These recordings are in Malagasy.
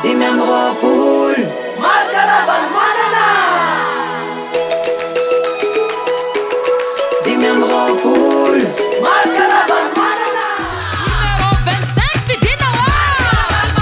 dimy amby roapolo Markaravalo manana dimy amby roapolo Markaravalo manana Numéro 25 fidina Markaravalo manana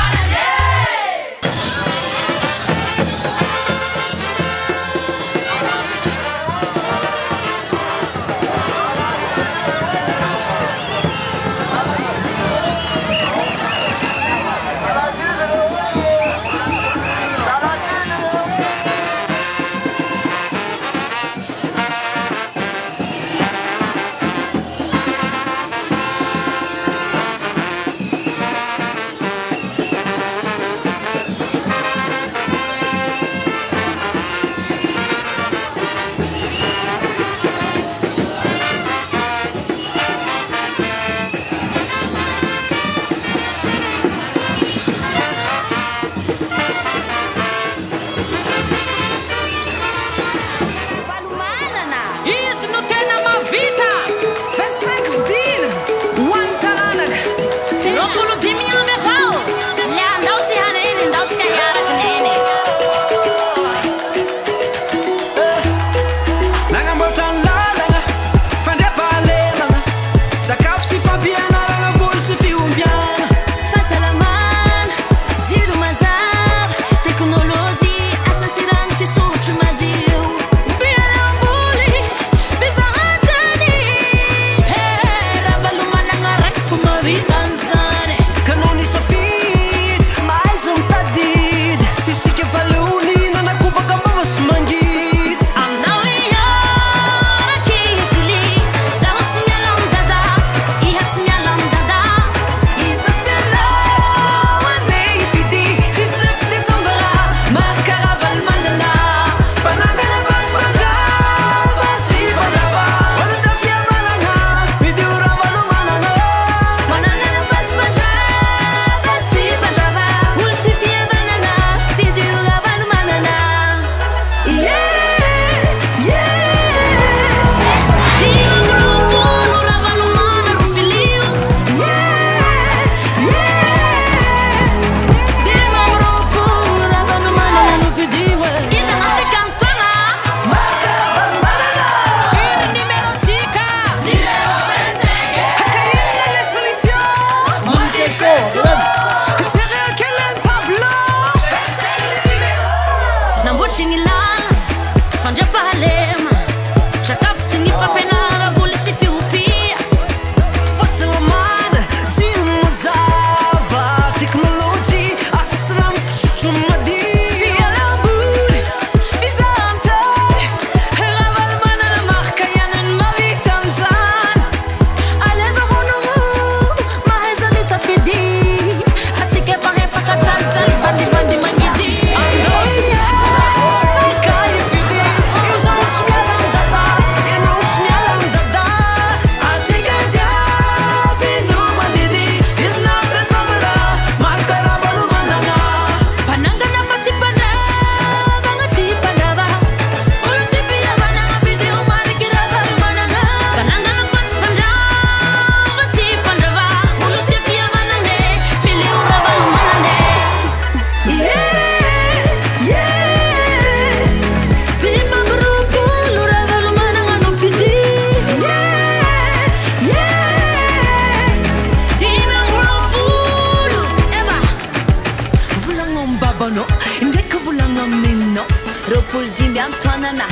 Roapolo dimy amby taonana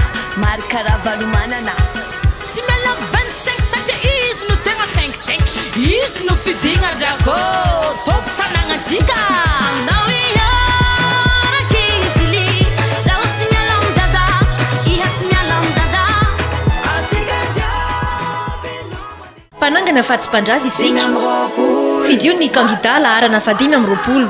Markaravalo manana Timela 25 satria izy no tegna 55 izy no fidina drago topo tanagnatsika anao iaraky ifily zaho tsy miala amy dada iha tsy miala amy dada asika jiaby mpanangana fahatsim-pandrava isika fidio ny kandida laharana 5 amby roapolo